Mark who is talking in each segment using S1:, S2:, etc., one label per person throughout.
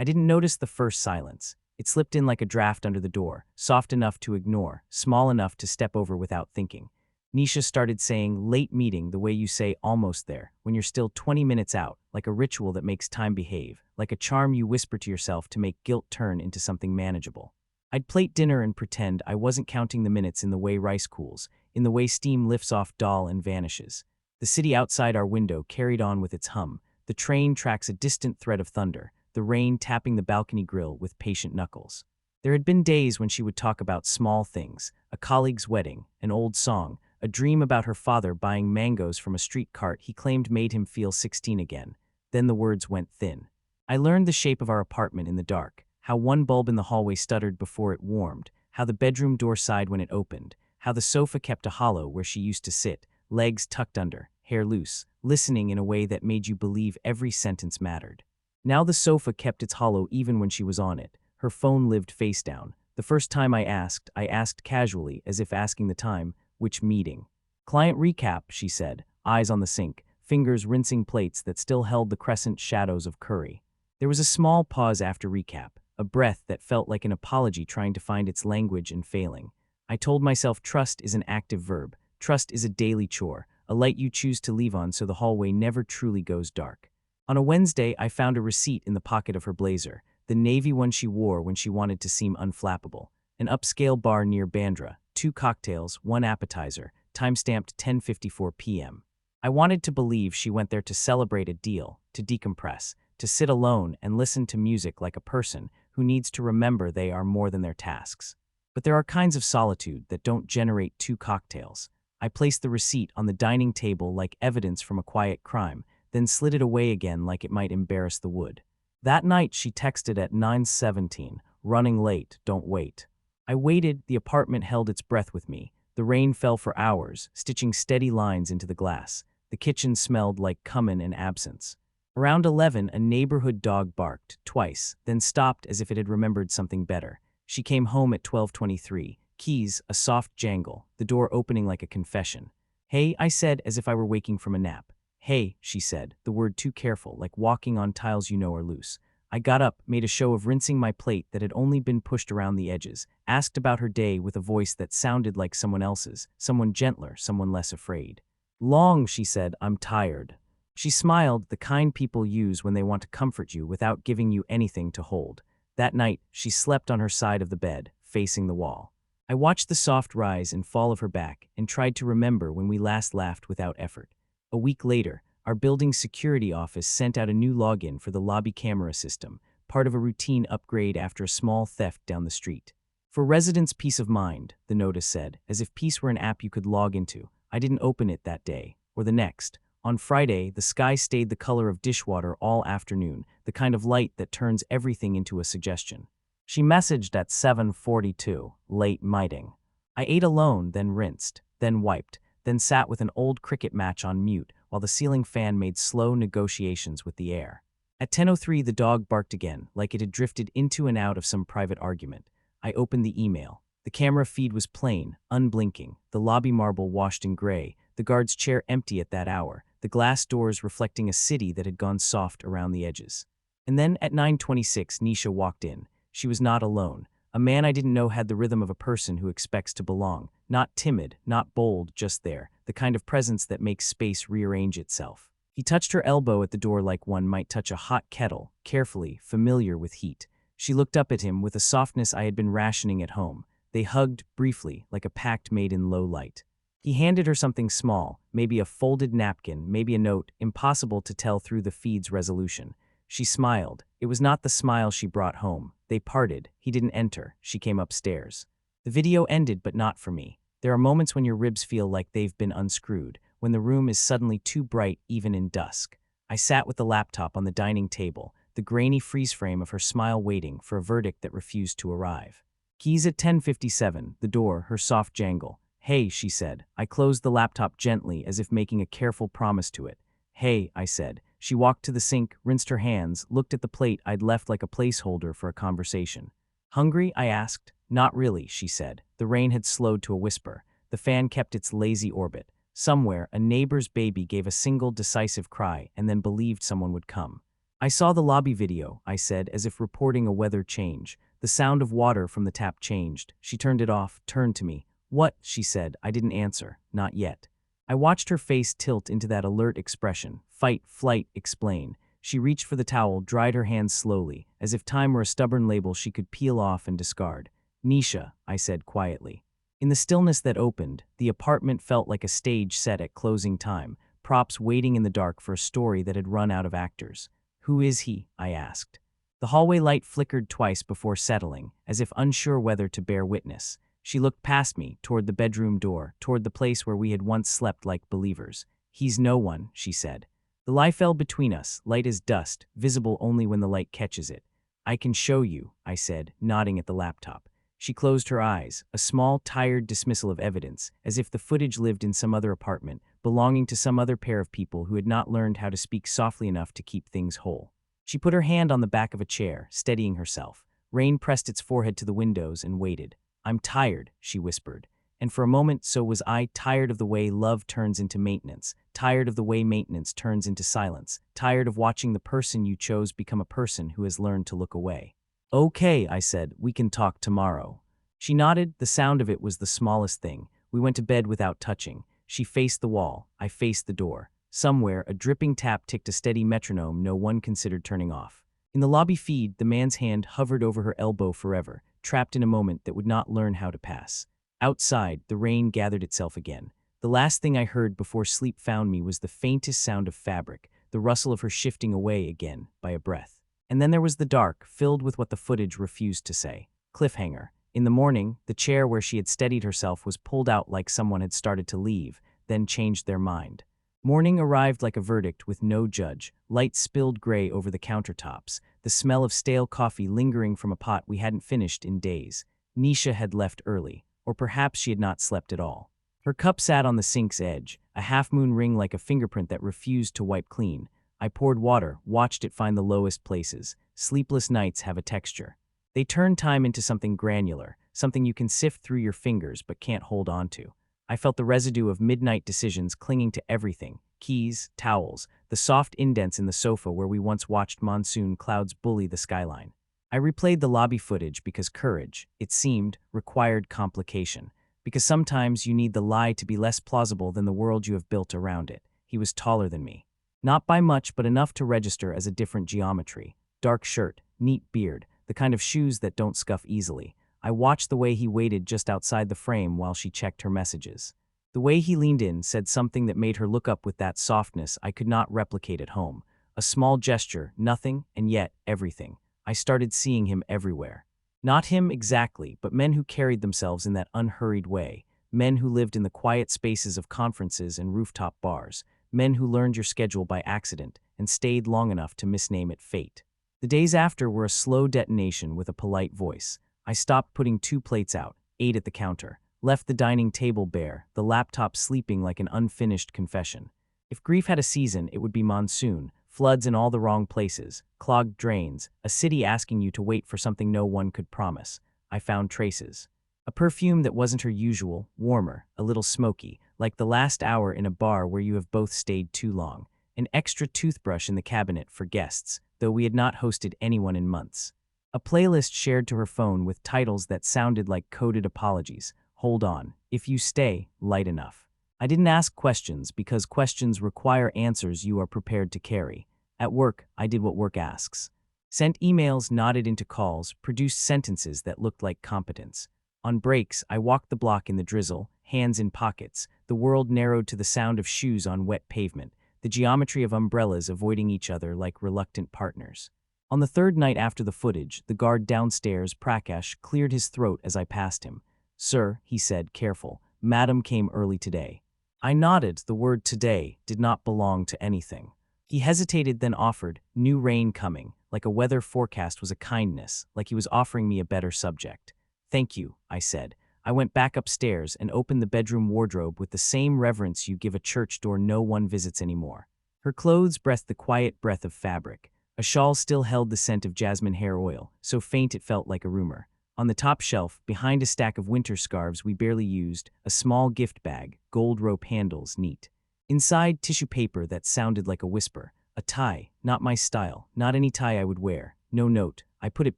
S1: I didn't notice the first silence. It slipped in like a draft under the door, soft enough to ignore, small enough to step over without thinking. Nisha started saying, late meeting, the way you say almost there, when you're still 20 minutes out, like a ritual that makes time behave, like a charm you whisper to yourself to make guilt turn into something manageable. I'd plate dinner and pretend I wasn't counting the minutes in the way rice cools, in the way steam lifts off dal and vanishes. The city outside our window carried on with its hum. The train tracks a distant thread of thunder, the rain tapping the balcony grill with patient knuckles. There had been days when she would talk about small things, a colleague's wedding, an old song, a dream about her father buying mangoes from a street cart he claimed made him feel 16 again. Then the words went thin. I learned the shape of our apartment in the dark, how one bulb in the hallway stuttered before it warmed, how the bedroom door sighed when it opened, how the sofa kept a hollow where she used to sit, legs tucked under, hair loose, listening in a way that made you believe every sentence mattered. Now the sofa kept its hollow even when she was on it. Her phone lived face down. The first time I asked casually, as if asking the time, which meeting? Client recap, she said, eyes on the sink, fingers rinsing plates that still held the crescent shadows of curry. There was a small pause after recap, a breath that felt like an apology trying to find its language and failing. I told myself trust is an active verb. Trust is a daily chore, a light you choose to leave on so the hallway never truly goes dark. On a Wednesday, I found a receipt in the pocket of her blazer, the navy one she wore when she wanted to seem unflappable. An upscale bar near Bandra, 2 cocktails, 1 appetizer, time-stamped 10:54 p.m. I wanted to believe she went there to celebrate a deal, to decompress, to sit alone and listen to music like a person who needs to remember they are more than their tasks. But there are kinds of solitude that don't generate 2 cocktails. I placed the receipt on the dining table like evidence from a quiet crime, then slid it away again like it might embarrass the wood. That night she texted at 9:17, running late, don't wait. I waited, the apartment held its breath with me. The rain fell for hours, stitching steady lines into the glass. The kitchen smelled like cumin and absinthe. Around 11, a neighborhood dog barked, twice, then stopped as if it had remembered something better. She came home at 12:23, keys, a soft jangle, the door opening like a confession. Hey, I said as if I were waking from a nap. Hey, she said, the word too careful, like walking on tiles you know are loose. I got up, made a show of rinsing my plate that had only been pushed around the edges, asked about her day with a voice that sounded like someone else's, someone gentler, someone less afraid. Long, she said, I'm tired. She smiled, the kind people use when they want to comfort you without giving you anything to hold. That night, she slept on her side of the bed, facing the wall. I watched the soft rise and fall of her back and tried to remember when we last laughed without effort. A week later, our building's security office sent out a new login for the lobby camera system, part of a routine upgrade after a small theft down the street. For residents' peace of mind, the notice said, as if peace were an app you could log into. I didn't open it that day, or the next. On Friday, the sky stayed the color of dishwater all afternoon, the kind of light that turns everything into a suggestion. She messaged at 7:42, late mighting. I ate alone, then rinsed, then wiped, then sat with an old cricket match on mute while the ceiling fan made slow negotiations with the air. At 10:03, the dog barked again, like it had drifted into and out of some private argument. I opened the email. The camera feed was plain, unblinking, the lobby marble washed in gray, the guard's chair empty at that hour, the glass doors reflecting a city that had gone soft around the edges. And then at 9:26, Nisha walked in. She was not alone. A man I didn't know had the rhythm of a person who expects to belong. Not timid, not bold, just there, the kind of presence that makes space rearrange itself. He touched her elbow at the door like one might touch a hot kettle, carefully, familiar with heat. She looked up at him with a softness I had been rationing at home. They hugged, briefly, like a pact made in low light. He handed her something small, maybe a folded napkin, maybe a note, impossible to tell through the feed's resolution. She smiled. It was not the smile she brought home. They parted. He didn't enter. She came upstairs. The video ended, but not for me. There are moments when your ribs feel like they've been unscrewed, when the room is suddenly too bright even in dusk. I sat with the laptop on the dining table, the grainy freeze frame of her smile waiting for a verdict that refused to arrive. Keys at 10:57, the door, her soft jangle. Hey, she said. I closed the laptop gently as if making a careful promise to it. Hey, I said. She walked to the sink, rinsed her hands, looked at the plate I'd left like a placeholder for a conversation. Hungry? I asked. Not really, she said. The rain had slowed to a whisper. The fan kept its lazy orbit. Somewhere, a neighbor's baby gave a single decisive cry and then believed someone would come. I saw the lobby video, I said, as if reporting a weather change. The sound of water from the tap changed. She turned it off, turned to me. What? She said. I didn't answer. Not yet. I watched her face tilt into that alert expression. Fight, flight, explain. She reached for the towel, dried her hands slowly, as if time were a stubborn label she could peel off and discard. Nisha, I said quietly. In the stillness that opened, the apartment felt like a stage set at closing time, props waiting in the dark for a story that had run out of actors. Who is he? I asked. The hallway light flickered twice before settling, as if unsure whether to bear witness. She looked past me, toward the bedroom door, toward the place where we had once slept like believers. He's no one, she said. The lie fell between us, light as dust, visible only when the light catches it. I can show you, I said, nodding at the laptop. She closed her eyes, a small, tired dismissal of evidence, as if the footage lived in some other apartment, belonging to some other pair of people who had not learned how to speak softly enough to keep things whole. She put her hand on the back of a chair, steadying herself. Rain pressed its forehead to the windows and waited. I'm tired, she whispered. And for a moment, so was I, tired of the way love turns into maintenance, tired of the way maintenance turns into silence, tired of watching the person you chose become a person who has learned to look away. Okay, I said, we can talk tomorrow. She nodded. The sound of it was the smallest thing. We went to bed without touching. She faced the wall. I faced the door. Somewhere, a dripping tap ticked a steady metronome no one considered turning off. In the lobby feed, the man's hand hovered over her elbow forever, trapped in a moment that would not learn how to pass. Outside, the rain gathered itself again. The last thing I heard before sleep found me was the faintest sound of fabric, the rustle of her shifting away again, by a breath. And then there was the dark, filled with what the footage refused to say. Cliffhanger. In the morning, the chair where she had steadied herself was pulled out like someone had started to leave, then changed their mind. Morning arrived like a verdict with no judge, light spilled gray over the countertops, the smell of stale coffee lingering from a pot we hadn't finished in days. Nisha had left early, or perhaps she had not slept at all. Her cup sat on the sink's edge, a half-moon ring like a fingerprint that refused to wipe clean. I poured water, watched it find the lowest places. Sleepless nights have a texture. They turn time into something granular, something you can sift through your fingers but can't hold on to. I felt the residue of midnight decisions clinging to everything: keys, towels, the soft indents in the sofa where we once watched monsoon clouds bully the skyline. I replayed the lobby footage because courage, it seemed, required complication. Because sometimes you need the lie to be less plausible than the world you have built around it. He was taller than me. Not by much, but enough to register as a different geometry. Dark shirt, neat beard, the kind of shoes that don't scuff easily. I watched the way he waited just outside the frame while she checked her messages. The way he leaned in said something that made her look up with that softness I could not replicate at home. A small gesture, nothing, and yet everything. I started seeing him everywhere. Not him exactly, but men who carried themselves in that unhurried way. Men who lived in the quiet spaces of conferences and rooftop bars. Men who learned your schedule by accident and stayed long enough to misname it fate. The days after were a slow detonation with a polite voice. I stopped putting 2 plates out, ate at the counter, left the dining table bare, the laptop sleeping like an unfinished confession. If grief had a season, it would be monsoon, floods in all the wrong places, clogged drains, a city asking you to wait for something no one could promise. I found traces. A perfume that wasn't her usual, warmer, a little smoky, like the last hour in a bar where you have both stayed too long. An extra toothbrush in the cabinet for guests, though we had not hosted anyone in months. A playlist shared to her phone with titles that sounded like coded apologies. Hold on. If you stay, light enough. I didn't ask questions because questions require answers you are prepared to carry. At work, I did what work asks. Sent emails, nodded into calls, produced sentences that looked like competence. On breaks, I walked the block in the drizzle, hands in pockets, the world narrowed to the sound of shoes on wet pavement, the geometry of umbrellas avoiding each other like reluctant partners. On the 3rd night after the footage, the guard downstairs, Prakash, cleared his throat as I passed him. Sir, he said, careful, Madam came early today. I nodded. The word today did not belong to anything. He hesitated, then offered, new rain coming, like a weather forecast was a kindness, like he was offering me a better subject. Thank you, I said. I went back upstairs and opened the bedroom wardrobe with the same reverence you give a church door no one visits anymore. Her clothes breathed the quiet breath of fabric. A shawl still held the scent of jasmine hair oil, so faint it felt like a rumor. On the top shelf, behind a stack of winter scarves we barely used, a small gift bag, gold rope handles, neat. Inside, tissue paper that sounded like a whisper. A tie, not my style, not any tie I would wear. No note. I put it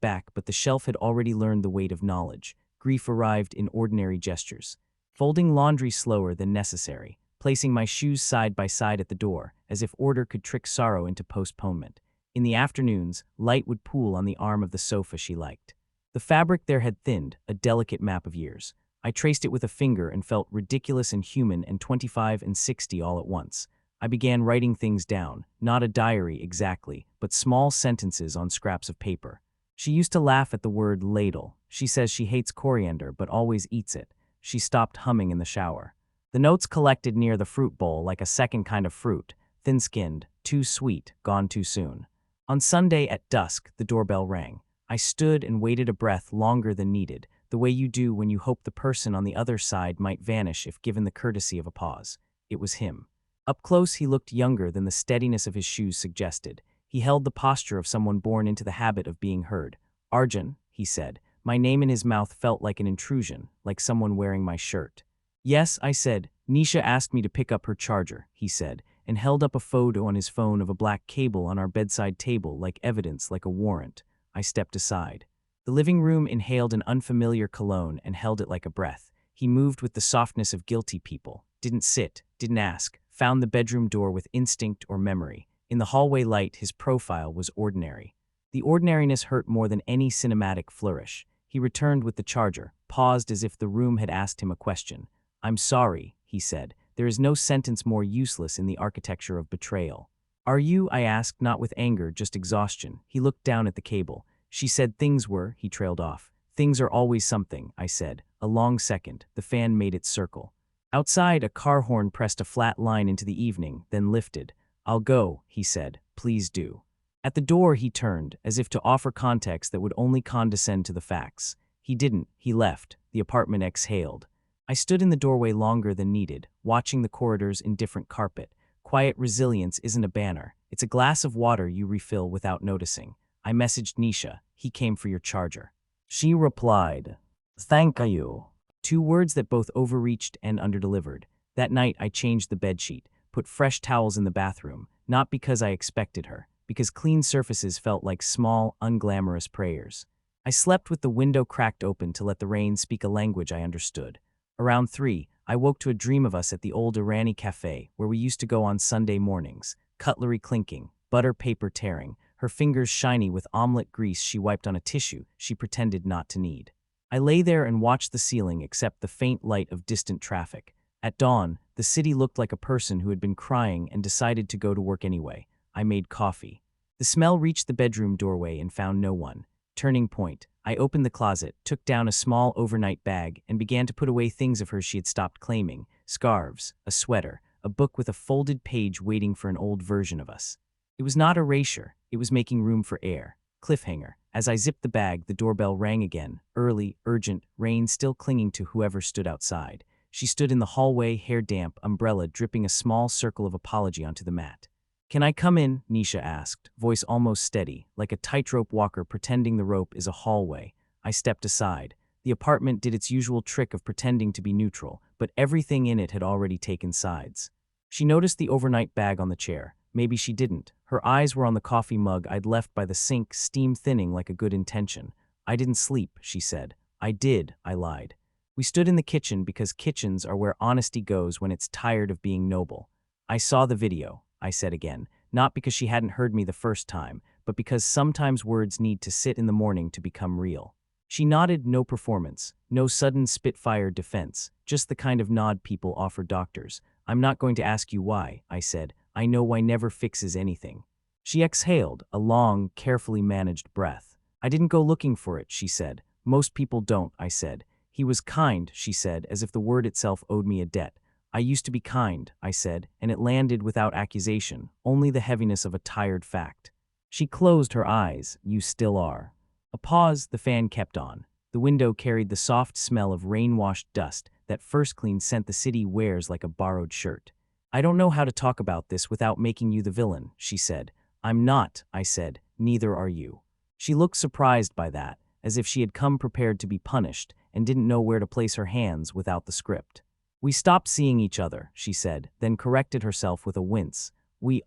S1: back, but the shelf had already learned the weight of knowledge. Grief arrived in ordinary gestures. Folding laundry slower than necessary, placing my shoes side by side at the door, as if order could trick sorrow into postponement. In the afternoons, light would pool on the arm of the sofa she liked. The fabric there had thinned, a delicate map of years. I traced it with a finger and felt ridiculous and human and 25 and 60 all at once. I began writing things down, not a diary exactly, but small sentences on scraps of paper. She used to laugh at the word ladle. She says she hates coriander but always eats it. She stopped humming in the shower. The notes collected near the fruit bowl like a second kind of fruit, thin-skinned, too sweet, gone too soon. On Sunday at dusk, the doorbell rang. I stood and waited a breath longer than needed, the way you do when you hope the person on the other side might vanish if given the courtesy of a pause. It was him. Up close, he looked younger than the steadiness of his shoes suggested. He held the posture of someone born into the habit of being heard. "Arjun," he said. My name in his mouth felt like an intrusion, like someone wearing my shirt. "Yes," I said. "Nisha asked me to pick up her charger," he said, and held up a photo on his phone of a black cable on our bedside table like evidence, like a warrant. I stepped aside. The living room inhaled an unfamiliar cologne and held it like a breath. He moved with the softness of guilty people. Didn't sit, didn't ask, found the bedroom door with instinct or memory. In the hallway light, his profile was ordinary. The ordinariness hurt more than any cinematic flourish. He returned with the charger, paused as if the room had asked him a question. "I'm sorry," he said. "There is no sentence more useless in the architecture of betrayal." "Are you?" I asked, not with anger, just exhaustion. He looked down at the cable. "She said things were," he trailed off. "Things are always something," I said. A long second. The fan made its circle. Outside, a car horn pressed a flat line into the evening, then lifted. "I'll go," he said. "Please do." At the door, he turned, as if to offer context that would only condescend to the facts. He didn't. He left. The apartment exhaled. I stood in the doorway longer than needed, watching the corridor's indifferent carpet. Quiet resilience isn't a banner. It's a glass of water you refill without noticing. I messaged Nisha. "He came for your charger." She replied, "Thank you." 2 words that both overreached and underdelivered. That night, I changed the bedsheet, put fresh towels in the bathroom, not because I expected her, because clean surfaces felt like small, unglamorous prayers. I slept with the window cracked open to let the rain speak a language I understood. Around 3, I woke to a dream of us at the old Irani cafe where we used to go on Sunday mornings, cutlery clinking, butter paper tearing, her fingers shiny with omelet grease she wiped on a tissue she pretended not to need. I lay there and watched the ceiling except the faint light of distant traffic. At dawn, the city looked like a person who had been crying and decided to go to work anyway. I made coffee. The smell reached the bedroom doorway and found no one. Turning point. I opened the closet, took down a small overnight bag, and began to put away things of hers she had stopped claiming. Scarves, a sweater, a book with a folded page waiting for an old version of us. It was not erasure, it was making room for air. Cliffhanger. As I zipped the bag, the doorbell rang again. Early, urgent, rain still clinging to whoever stood outside. She stood in the hallway, hair damp, umbrella dripping a small circle of apology onto the mat. "Can I come in?" Nisha asked, voice almost steady, like a tightrope walker pretending the rope is a hallway. I stepped aside. The apartment did its usual trick of pretending to be neutral, but everything in it had already taken sides. She noticed the overnight bag on the chair. Maybe she didn't. Her eyes were on the coffee mug I'd left by the sink, steam thinning like a good intention. "I didn't sleep," she said. "I did," I lied. We stood in the kitchen because kitchens are where honesty goes when it's tired of being noble. "I saw the video," I said again, not because she hadn't heard me the first time, but because sometimes words need to sit in the morning to become real. She nodded, no performance, no sudden Spitfire defense, just the kind of nod people offer doctors. "I'm not going to ask you why," I said. "I know why never fixes anything." She exhaled, a long, carefully managed breath. "I didn't go looking for it," she said. "Most people don't," I said. "He was kind," she said, as if the word itself owed me a debt. "I used to be kind," I said, and it landed without accusation, only the heaviness of a tired fact. She closed her eyes. "You still are." A pause, the fan kept on. The window carried the soft smell of rain-washed dust that first clean scent the city wears like a borrowed shirt. "I don't know how to talk about this without making you the villain," she said. "I'm not," I said. "Neither are you." She looked surprised by that, as if she had come prepared to be punished and didn't know where to place her hands without the script. "We stopped seeing each other," she said, then corrected herself with a wince.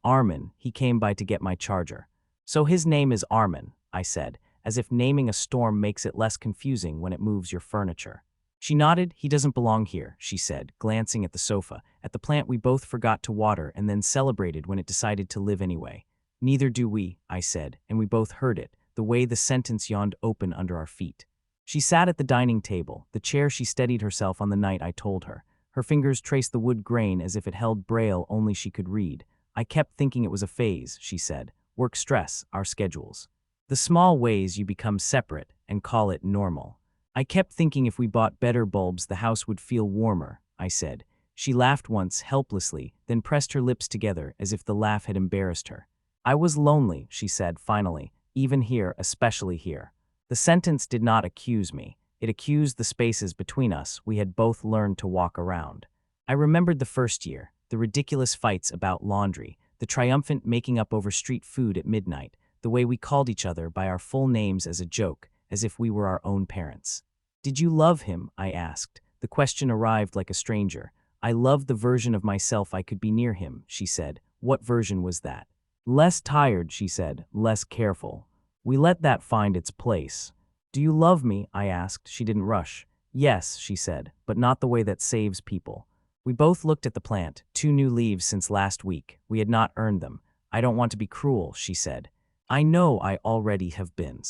S1: Armin, he came by to get my charger. So his name is Armin, I said, as if naming a storm makes it less confusing when it moves your furniture. She nodded. He doesn't belong here, she said, glancing at the sofa, at the plant we both forgot to water and then celebrated when it decided to live anyway. Neither do we, I said, and we both heard it, the way the sentence yawned open under our feet. She sat at the dining table, the chair she steadied herself on the night I told her. Her fingers traced the wood grain as if it held braille only she could read. I kept thinking it was a phase, she said. Work stress, our schedules. The small ways you become separate and call it normal. I kept thinking if we bought better bulbs the house would feel warmer, I said. She laughed once, helplessly, then pressed her lips together as if the laugh had embarrassed her. I was lonely, she said finally, even here, especially here. The sentence did not accuse me. It accused the spaces between us we had both learned to walk around. I remembered the first year, the ridiculous fights about laundry, the triumphant making up over street food at midnight, the way we called each other by our full names as a joke, as if we were our own parents. Did you love him? I asked. The question arrived like a stranger. I loved the version of myself I could be near him, she said. What version was that? Less tired, she said, less careful. We let that find its place. Do you love me? I asked. She didn't rush. Yes, she said, but not the way that saves people. We both looked at the plant, 2 new leaves since last week. We had not earned them. I don't want to be cruel, she said. I know I already have been.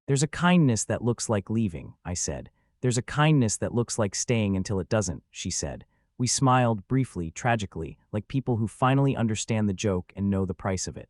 S1: There's a kindness that looks like leaving, I said. There's a kindness that looks like staying until it doesn't, she said. We smiled briefly, tragically, like people who finally understand the joke and know the price of it.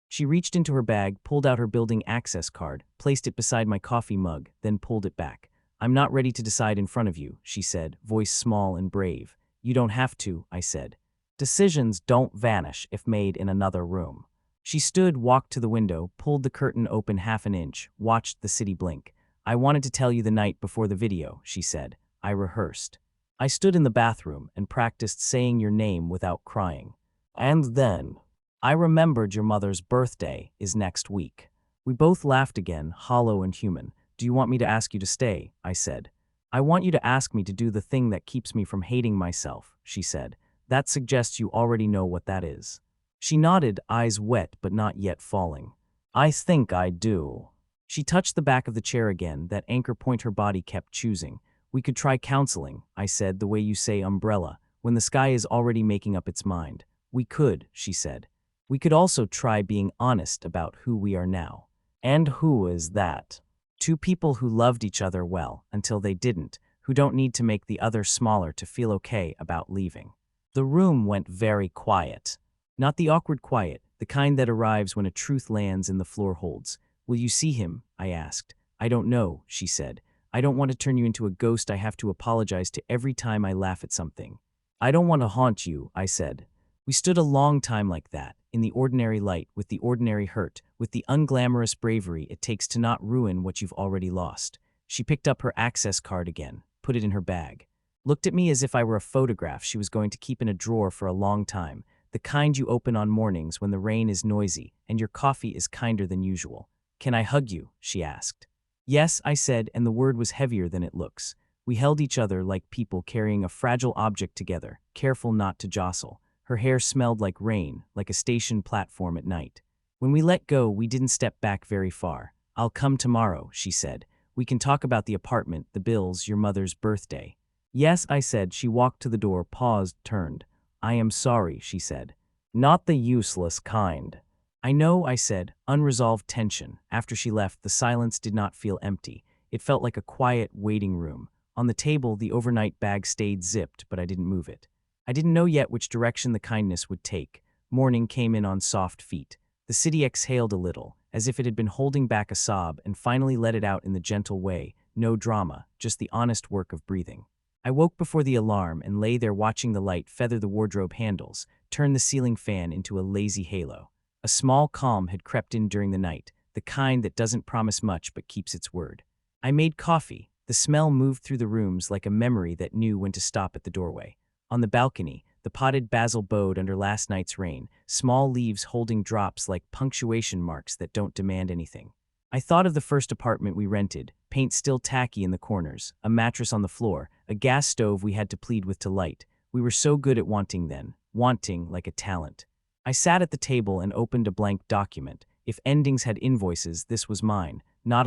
S1: She reached into her bag, pulled out her building access card, placed it beside my coffee mug, then pulled it back. I'm not ready to decide in front of you, she said, voice small and brave. You don't have to, I said. Decisions don't vanish if made in another room. She stood, walked to the window, pulled the curtain open half an inch, watched the city blink. I wanted to tell you the night before the video, she said. I rehearsed. I stood in the bathroom and practiced saying your name without crying. And then, I remembered your mother's birthday is next week. We both laughed again, hollow and human. Do you want me to ask you to stay? I said. I want you to ask me to do the thing that keeps me from hating myself, she said. That suggests you already know what that is. She nodded, eyes wet but not yet falling. I think I do. She touched the back of the chair again, that anchor point her body kept choosing. We could try counseling, I said, the way you say umbrella, when the sky is already making up its mind. We could, she said. We could also try being honest about who we are now. And who is that? 2 people who loved each other well until they didn't, who don't need to make the other smaller to feel okay about leaving. The room went very quiet. Not the awkward quiet, the kind that arrives when a truth lands and the floor holds. Will you see him? I asked. I don't know, she said. I don't want to turn you into a ghost I have to apologize to every time I laugh at something. I don't want to haunt you, I said. We stood a long time like that, in the ordinary light, with the ordinary hurt, with the unglamorous bravery it takes to not ruin what you've already lost. She picked up her access card again, put it in her bag. Looked at me as if I were a photograph she was going to keep in a drawer for a long time, the kind you open on mornings when the rain is noisy and your coffee is kinder than usual. Can I hug you? She asked. Yes, I said, and the word was heavier than it looks. We held each other like people carrying a fragile object together, careful not to jostle. Her hair smelled like rain, like a station platform at night. When we let go, we didn't step back very far. I'll come tomorrow, she said. We can talk about the apartment, the bills, your mother's birthday. Yes, I said. She walked to the door, paused, turned. I am sorry, she said. Not the useless kind. I know, I said, unresolved tension. After she left, the silence did not feel empty. It felt like a quiet waiting room. On the table, the overnight bag stayed zipped, but I didn't move it. I didn't know yet which direction the kindness would take. Morning came in on soft feet. The city exhaled a little, as if it had been holding back a sob, and finally let it out in the gentle way. No drama, just the honest work of breathing. I woke before the alarm and lay there watching the light feather the wardrobe handles, turn the ceiling fan into a lazy halo. A small calm had crept in during the night, the kind that doesn't promise much but keeps its word. I made coffee. The smell moved through the rooms like a memory that knew when to stop at the doorway. On the balcony, the potted basil bowed under last night's rain, small leaves holding drops like punctuation marks that don't demand anything. I thought of the first apartment we rented, paint still tacky in the corners, a mattress on the floor, a gas stove we had to plead with to light. We were so good at wanting then, wanting like a talent. I sat at the table and opened a blank document. If endings had invoices, this was mine, not a